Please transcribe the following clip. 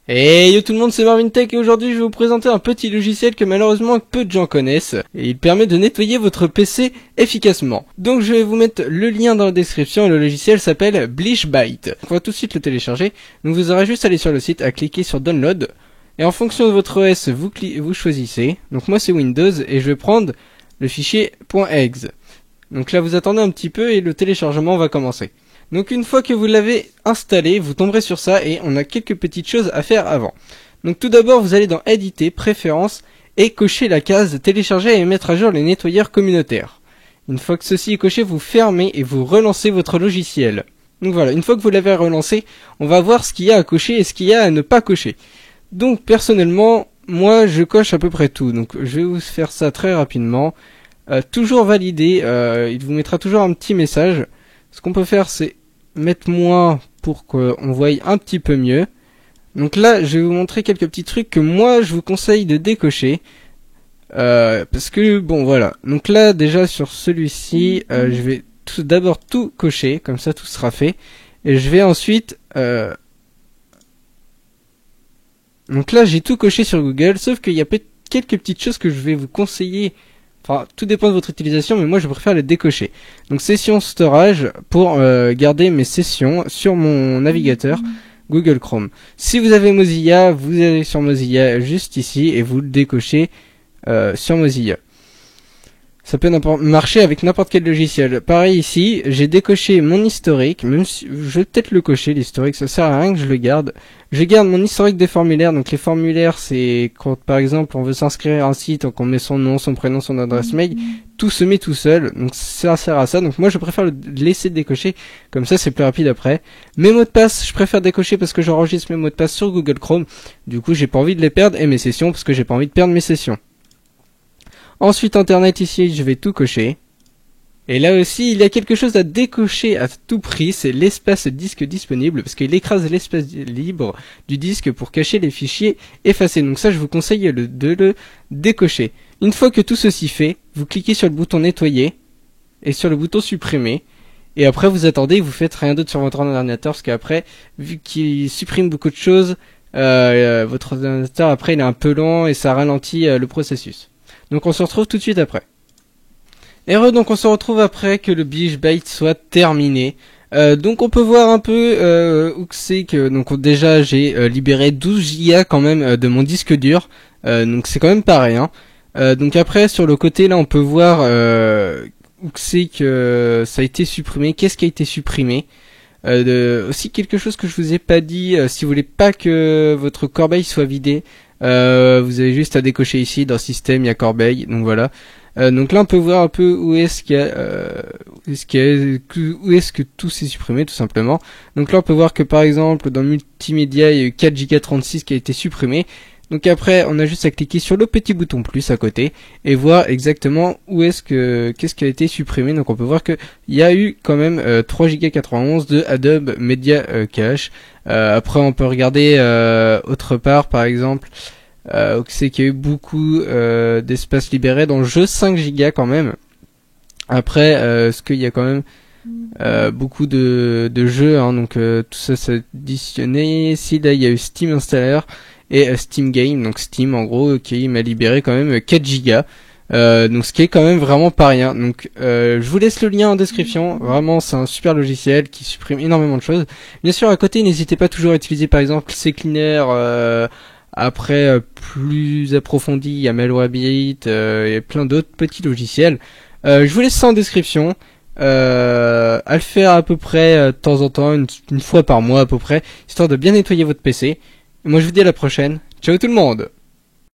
Hey yo tout le monde, c'est Marvin Tech et aujourd'hui je vais vous présenter un petit logiciel que malheureusement peu de gens connaissent et il permet de nettoyer votre PC efficacement. Donc je vais vous mettre le lien dans la description et le logiciel s'appelle BleachBite. On va tout de suite le télécharger, donc vous aurez juste à aller sur le site, à cliquer sur Download et en fonction de votre OS vous choisissez. Donc moi c'est Windows et je vais prendre le fichier .exe. Donc là vous attendez un petit peu et le téléchargement va commencer. Donc une fois que vous l'avez installé, vous tomberez sur ça et on a quelques petites choses à faire avant. Donc tout d'abord, vous allez dans Éditer, Préférences et cocher la case Télécharger et mettre à jour les nettoyeurs communautaires. Une fois que ceci est coché, vous fermez et vous relancez votre logiciel. Donc voilà, une fois que vous l'avez relancé, on va voir ce qu'il y a à cocher et ce qu'il y a à ne pas cocher. Donc personnellement, moi je coche à peu près tout. Donc je vais vous faire ça très rapidement. Toujours valider, il vous mettra toujours un petit message. Ce qu'on peut faire, c'est mettre moins pour qu'on voie un petit peu mieux. Donc là, je vais vous montrer quelques petits trucs que moi, je vous conseille de décocher. Parce que, bon, voilà. Donc là, déjà, sur celui-ci, je vais d'abord tout cocher. Comme ça, tout sera fait. Et je vais ensuite... Donc là, j'ai tout coché sur Google. Sauf qu'il y a quelques petites choses que je vais vous conseiller. Enfin, tout dépend de votre utilisation, mais moi je préfère les décocher. Donc session storage pour garder mes sessions sur mon navigateur Google Chrome. Si vous avez Mozilla, vous allez sur Mozilla juste ici et vous le décochez sur Mozilla. Ça peut marcher avec n'importe quel logiciel. Pareil ici, j'ai décoché mon historique, même si je vais peut-être le cocher l'historique, ça sert à rien que je le garde. Je garde mon historique des formulaires, donc les formulaires c'est quand par exemple on veut s'inscrire à un site, donc on met son nom, son prénom, son adresse mail, tout se met tout seul, donc ça sert à ça, donc moi je préfère le laisser décocher, comme ça c'est plus rapide après. Mes mots de passe, je préfère décocher parce que j'enregistre mes mots de passe sur Google Chrome, du coup j'ai pas envie de les perdre, et mes sessions parce que j'ai pas envie de perdre mes sessions. Ensuite, Internet ici, je vais tout cocher. Et là aussi, il y a quelque chose à décocher à tout prix, c'est l'espace disque disponible, parce qu'il écrase l'espace libre du disque pour cacher les fichiers effacés. Donc ça, je vous conseille de le décocher. Une fois que tout ceci fait, vous cliquez sur le bouton nettoyer et sur le bouton supprimer. Et après, vous attendez, vous faites rien d'autre sur votre ordinateur, parce qu'après, vu qu'il supprime beaucoup de choses, votre ordinateur, après, il est un peu lent et ça ralentit le processus. Donc on se retrouve tout de suite après. Donc on se retrouve après que le BleachBite soit terminé. Donc on peut voir un peu où c'est que donc déjà j'ai libéré 12 Go quand même de mon disque dur. Donc c'est quand même pas rien. Donc après sur le côté là on peut voir où c'est que ça a été supprimé. Qu'est-ce qui a été supprimé? Aussi quelque chose que je vous ai pas dit, si vous voulez pas que votre corbeille soit vidée, vous avez juste à décocher ici dans système, il y a corbeille, donc voilà. Donc là on peut voir un peu où est-ce que tout s'est supprimé tout simplement. Donc là on peut voir que par exemple dans multimédia il y a eu 4 Go 36 qui a été supprimé. Donc après on a juste à cliquer sur le petit bouton plus à côté et voir exactement où qu'est-ce qui a été supprimé. Donc on peut voir que il y a eu quand même 3 Go 91 de Adobe Media Cache. Après on peut regarder autre part par exemple c'est qu'il y a eu beaucoup d'espace libéré dans le jeu, 5 Go quand même. Après ce qu'il y a quand même beaucoup de jeux hein, donc tout ça c'est additionné. Ici là il y a eu Steam Installer et Steam Game, donc Steam en gros qui m'a libéré quand même 4 Go. Donc ce qui est quand même vraiment pas rien. Donc je vous laisse le lien en description. Vraiment c'est un super logiciel qui supprime énormément de choses. Bien sûr à côté n'hésitez pas toujours à utiliser par exemple CCleaner. Après plus approfondi il y a Malwarebit et plein d'autres petits logiciels. Je vous laisse ça en description. À le faire à peu près de temps en temps, une fois par mois à peu près, histoire de bien nettoyer votre PC. Et moi je vous dis à la prochaine. Ciao tout le monde!